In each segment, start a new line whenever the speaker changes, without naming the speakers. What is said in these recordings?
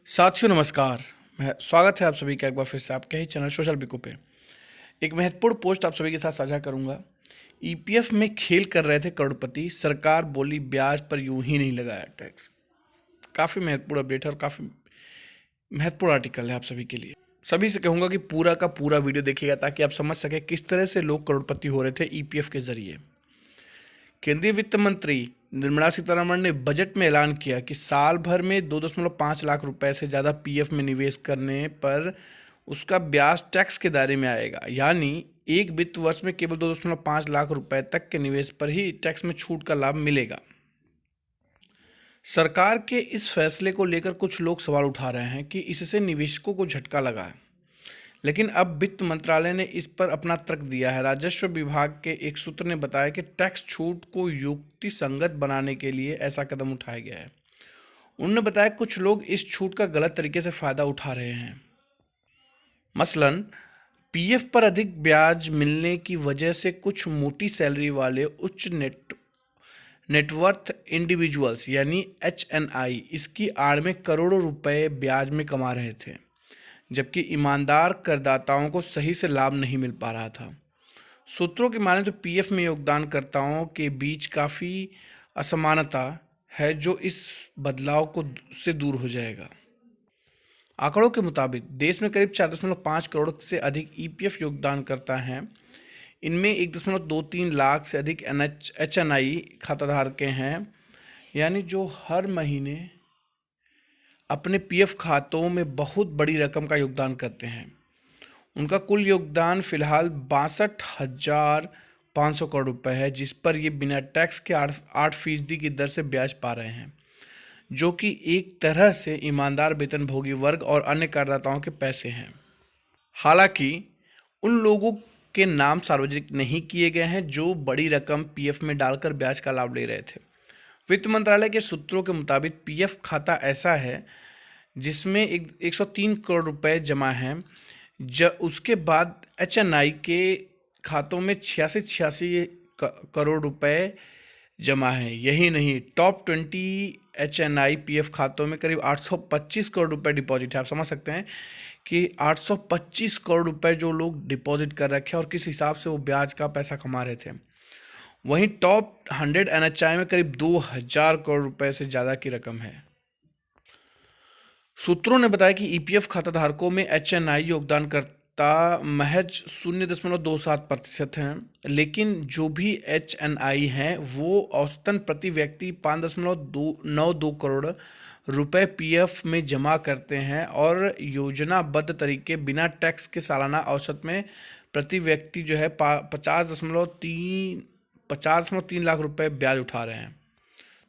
साथियों नमस्कार। मैं स्वागत है आप सभी का एक बार फिर से आपके ही चैनल सोशल बिकू पे। एक महत्वपूर्ण पोस्ट आप सभी के साथ साझा करूंगा। ईपीएफ में खेल कर रहे थे करोड़पति, सरकार बोली ब्याज पर यूं ही नहीं लगाया टैक्स। काफ़ी महत्वपूर्ण अपडेट है और काफ़ी महत्वपूर्ण आर्टिकल है आप सभी के लिए। सभी से कहूंगा कि पूरा का पूरा वीडियो देखिएगा ताकि आप समझ सके किस तरह से लोग करोड़पति हो रहे थे ईपीएफ के जरिए। केंद्रीय वित्त मंत्री निर्मला सीतारमण ने बजट में ऐलान किया कि साल भर में 2.5 लाख रुपए से ज़्यादा पीएफ में निवेश करने पर उसका ब्याज टैक्स के दायरे में आएगा। यानी एक वित्त वर्ष में केवल 2.5 लाख रुपए तक के निवेश पर ही टैक्स में छूट का लाभ मिलेगा। सरकार के इस फैसले को लेकर कुछ लोग सवाल उठा रहे हैं कि इससे निवेशकों को झटका लगा है, लेकिन अब वित्त मंत्रालय ने इस पर अपना तर्क दिया है। राजस्व विभाग के एक सूत्र ने बताया कि टैक्स छूट को युक्ति संगत बनाने के लिए ऐसा कदम उठाया गया है। उन्होंने बताया कुछ लोग इस छूट का गलत तरीके से फायदा उठा रहे हैं। मसलन पीएफ पर अधिक ब्याज मिलने की वजह से कुछ मोटी सैलरी वाले उच्च नेटवर्थ इंडिविजुअल्स यानी एचएनआई इसकी आड़ में करोड़ों रुपए ब्याज में कमा रहे थे, जबकि ईमानदार करदाताओं को सही से लाभ नहीं मिल पा रहा था। सूत्रों की माने तो पीएफ में योगदानकर्ताओं के बीच काफ़ी असमानता है जो इस बदलाव को से दूर हो जाएगा। आंकड़ों के मुताबिक देश में करीब 4.5 करोड़ से अधिक ईपीएफ योगदानकर्ता हैं। इनमें 1.23 लाख से अधिक एचएनआई खाताधारक हैं, यानी जो हर महीने अपने पीएफ खातों में बहुत बड़ी रकम का योगदान करते हैं। उनका कुल योगदान फिलहाल 62,500 करोड़ रुपए है, जिस पर ये बिना टैक्स के 8% की दर से ब्याज पा रहे हैं, जो कि एक तरह से ईमानदार वेतनभोगी वर्ग और अन्य करदाताओं के पैसे हैं। हालांकि उन लोगों के नाम सार्वजनिक नहीं किए गए हैं जो बड़ी रकम पीएफ में डालकर ब्याज का लाभ ले रहे थे। वित्त मंत्रालय के सूत्रों के मुताबिक पीएफ खाता ऐसा है जिसमें 103 करोड़ रुपए जमा हैं। उसके बाद एचएनआई के खातों में 86 करोड़ रुपए जमा है। यही नहीं, टॉप 20 एचएनआई पीएफ खातों में करीब 825 करोड़ रुपए डिपॉजिट है। आप समझ सकते हैं कि 825 करोड़ रुपए जो लोग डिपॉजिट कर रखे हैं और किस हिसाब से वो ब्याज का पैसा कमा रहे थे। वहीं टॉप 100 एनएचआई में करीब 2000 करोड़ रुपए से ज़्यादा की रकम है। सूत्रों ने बताया कि ईपीएफ खाताधारकों में एचएनआई योगदानकर्ता महज 0.27% हैं, लेकिन जो भी एचएनआई हैं वो औसतन प्रति व्यक्ति 5.92 करोड़ रुपए पीएफ में जमा करते हैं और योजनाबद्ध तरीके बिना टैक्स के सालाना औसत में प्रति व्यक्ति जो है 50.3 लाख रुपए ब्याज उठा रहे हैं।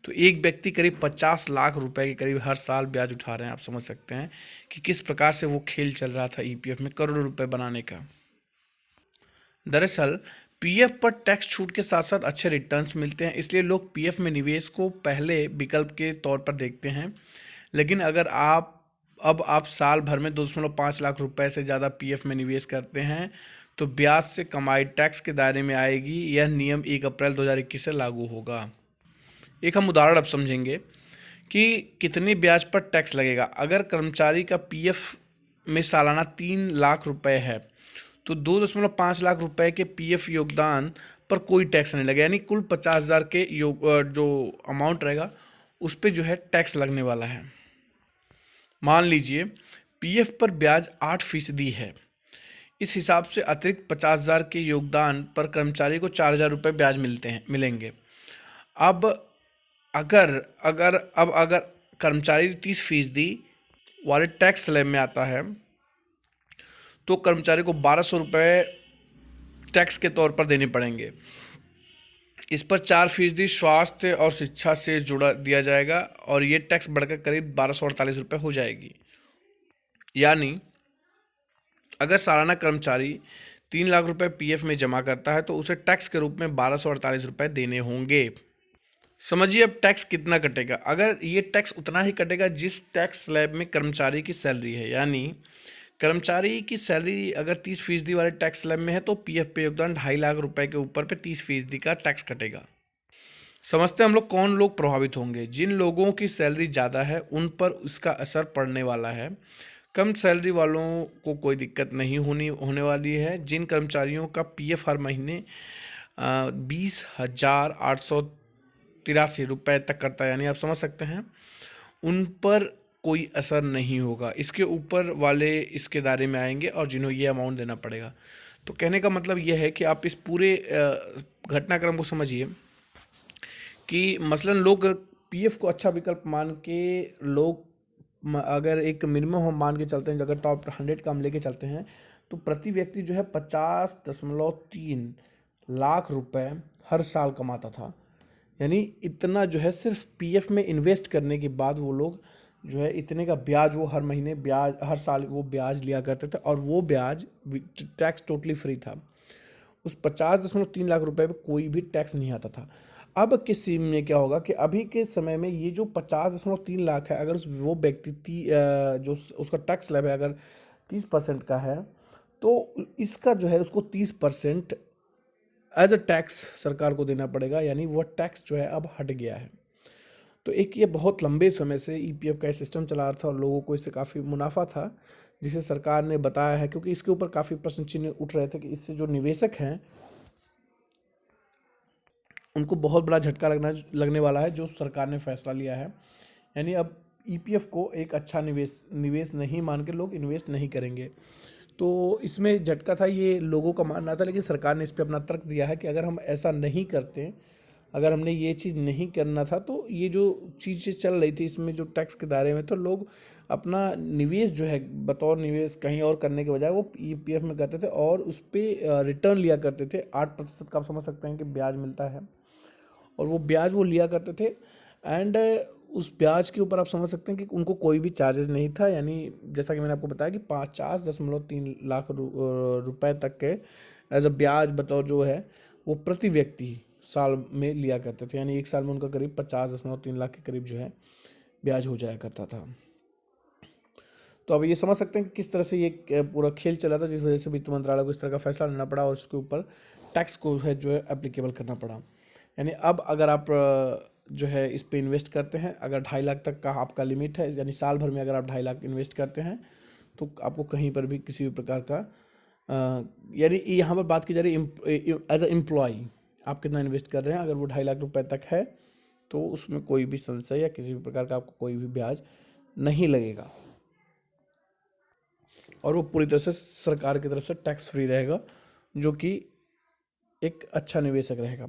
तो एक व्यक्ति करीब 50 लाख रुपए के करीब हर साल ब्याज उठा रहे हैं। आप समझ सकते हैं कि किस प्रकार से वो खेल चल रहा था ईपीएफ में करोड़ों रुपए बनाने का। दरअसल पीएफ पर टैक्स छूट के साथ साथ अच्छे रिटर्न्स मिलते हैं, इसलिए लोग पीएफ में निवेश को पहले विकल्प के तौर पर देखते हैं। लेकिन अगर आप साल भर में 2.5 लाख रुपए से ज़्यादा पीएफ में निवेश करते हैं तो ब्याज से कमाई टैक्स के दायरे में आएगी। यह नियम 1 अप्रैल 2021 से लागू होगा। एक हम उदाहरण अब समझेंगे कि कितने ब्याज पर टैक्स लगेगा। अगर कर्मचारी का पीएफ में सालाना 3 लाख रुपए है तो 2.5 लाख रुपए के पीएफ योगदान पर कोई टैक्स नहीं लगेगा, यानी कुल 50,000 के जो अमाउंट रहेगा उस पर जो है टैक्स लगने वाला है। मान लीजिए पीएफ पर ब्याज 8% है। इस हिसाब से अतिरिक्त 50,000 के योगदान पर कर्मचारी को 4,000 रुपये ब्याज मिलेंगे। अब अगर कर्मचारी 30% वाले टैक्स स्लैब में आता है तो कर्मचारी को 1,200 रुपये टैक्स के तौर पर देने पड़ेंगे। इस पर 4% स्वास्थ्य और शिक्षा से जुड़ा दिया जाएगा और ये टैक्स बढ़कर करीब 1,248 रुपये हो जाएगी। यानी अगर सालाना कर्मचारी 3 लाख रुपए पीएफ में जमा करता है तो उसे टैक्स के रूप में 1,248 रुपये देने होंगे। समझिए अब टैक्स कितना कटेगा। अगर ये टैक्स उतना ही कटेगा जिस टैक्स स्लैब में कर्मचारी की सैलरी है, यानी कर्मचारी की सैलरी अगर 30% वाले टैक्स स्लैब में है तो पीएफ पे योगदान 2.5 लाख रुपए के ऊपर पे 30% का टैक्स कटेगा। समझते हैं हम लोग कौन लोग प्रभावित होंगे। जिन लोगों की सैलरी ज़्यादा है उन पर इसका असर पड़ने वाला है। कम सैलरी वालों को कोई दिक्कत नहीं होने वाली है। जिन कर्मचारियों का पीएफ हर महीने 20,883 रुपये तक करता है, यानी आप समझ सकते हैं, उन पर कोई असर नहीं होगा। इसके ऊपर वाले इसके दायरे में आएंगे और जिन्हें ये अमाउंट देना पड़ेगा। तो कहने का मतलब यह है कि आप इस पूरे घटनाक्रम को समझिए कि मसलन लोग पीएफ को अच्छा विकल्प मान के लोग अगर एक मिनिमम हम मान के चलते हैं, अगर टॉप 100 का हम लेके चलते हैं, तो प्रति व्यक्ति जो है 50.3 लाख रुपए हर साल कमाता था। यानी इतना जो है सिर्फ पीएफ में इन्वेस्ट करने के बाद वो लोग जो है इतने का ब्याज, वो हर महीने ब्याज, हर साल वो ब्याज लिया करते थे, और वो ब्याज टैक्स टोटली फ्री था। उस 50.3 लाख रुपए पे कोई भी टैक्स नहीं आता था। अब किसी में क्या होगा कि अभी के समय में ये जो 50.3 लाख है, अगर वो व्यक्ति जो उसका टैक्स स्लैब है अगर 30% का है, तो इसका जो है उसको 30% एज अ टैक्स सरकार को देना पड़ेगा। यानी वो टैक्स जो है अब हट गया है। तो एक ये बहुत लंबे समय से ईपीएफ का सिस्टम चला रहा था और लोगों को इससे काफ़ी मुनाफा था, जिसे सरकार ने बताया है, क्योंकि इसके ऊपर काफ़ी प्रश्न चिन्ह उठ रहे थे कि इससे जो निवेशक हैं उनको बहुत बड़ा झटका लगने वाला है, जो सरकार ने फैसला लिया है। यानी अब ईपीएफ को एक अच्छा निवेश नहीं मान के लोग इन्वेस्ट नहीं करेंगे। तो इसमें झटका था, ये लोगों का मानना था, लेकिन सरकार ने इस पर अपना तर्क दिया है कि अगर हम ऐसा नहीं करते, अगर हमने ये चीज़ नहीं करना था, तो ये जो चीज़ें चल रही थी इसमें जो टैक्स के दायरे में, तो लोग अपना निवेश जो है बतौर निवेश कहीं और करने के बजाय वो ईपीएफ में करते थे और उस पर रिटर्न लिया करते थे। 8% का आप समझ सकते हैं कि ब्याज मिलता है, और वो ब्याज वो लिया करते थे। एंड उस ब्याज के ऊपर आप समझ सकते हैं कि उनको कोई भी चार्जेस नहीं था। यानी जैसा कि मैंने आपको बताया कि 50.3 लाख रुपए तक के एज अ ब्याज बतौर जो है वो प्रति व्यक्ति साल में लिया करते थे। यानी एक साल में उनका करीब 50.3 लाख के करीब जो है ब्याज हो जाया करता था। तो अब ये समझ सकते हैं कि किस तरह से ये पूरा खेल चला था, जिस वजह से वित्त मंत्रालय को इस तरह का फैसला लेना पड़ा और उसके ऊपर टैक्स को है जो है एप्लीकेबल करना पड़ा। यानी अब अगर आप जो है इस पे इन्वेस्ट करते हैं, अगर 2.5 लाख तक का आपका लिमिट है, यानी साल भर में अगर आप 2.5 लाख इन्वेस्ट करते हैं, तो आपको कहीं पर भी किसी भी प्रकार का यानी यहाँ पर बात की जा रही एज अ एम्प्लॉय आप कितना इन्वेस्ट कर रहे हैं, अगर वो 2.5 लाख रुपए तक है तो उसमें कोई भी संशय या किसी भी प्रकार का आपको कोई भी ब्याज नहीं लगेगा, और वो पूरी तरह से सरकार की तरफ से टैक्स फ्री रहेगा, जो कि एक अच्छा निवेशक रहेगा।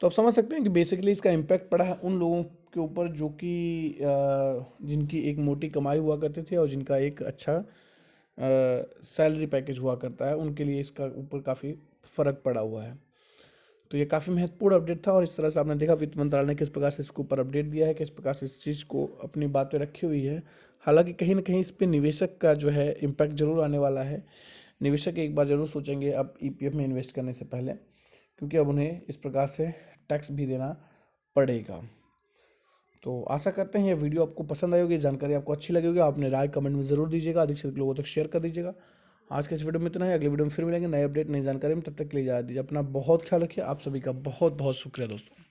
तो आप समझ सकते हैं कि बेसिकली इसका इम्पैक्ट पड़ा है उन लोगों के ऊपर जो कि जिनकी एक मोटी कमाई हुआ करती थी और जिनका एक अच्छा सैलरी पैकेज हुआ करता है, उनके लिए इसका ऊपर काफ़ी फ़र्क पड़ा हुआ है। तो ये काफ़ी महत्वपूर्ण अपडेट था, और इस तरह से आपने देखा वित्त मंत्रालय ने किस प्रकार से इसके ऊपर अपडेट दिया है, किस प्रकार से इस चीज़ को अपनी बात पे रखी हुई है। हालांकि कहीं ना कहीं इस पर निवेशक का जो है इम्पैक्ट जरूर आने वाला है। निवेशक एक बार जरूर सोचेंगे अब ईपीएफ में इन्वेस्ट करने से पहले, क्योंकि अब उन्हें इस प्रकार से टैक्स भी देना पड़ेगा। तो आशा करते हैं ये वीडियो आपको पसंद आई होगी, जानकारी आपको अच्छी लगी होगी। आपने राय कमेंट में ज़रूर दीजिएगा, अधिक से अधिक लोगों तक शेयर कर दीजिएगा। आज के इस वीडियो में इतना है, अगले वीडियो में फिर मिलेंगे नए अपडेट नई जानकारी में। तब तक के लिए इजाज़त दीजिए। अपना बहुत ख्याल रखिए। आप सभी का बहुत बहुत शुक्रिया दोस्तों।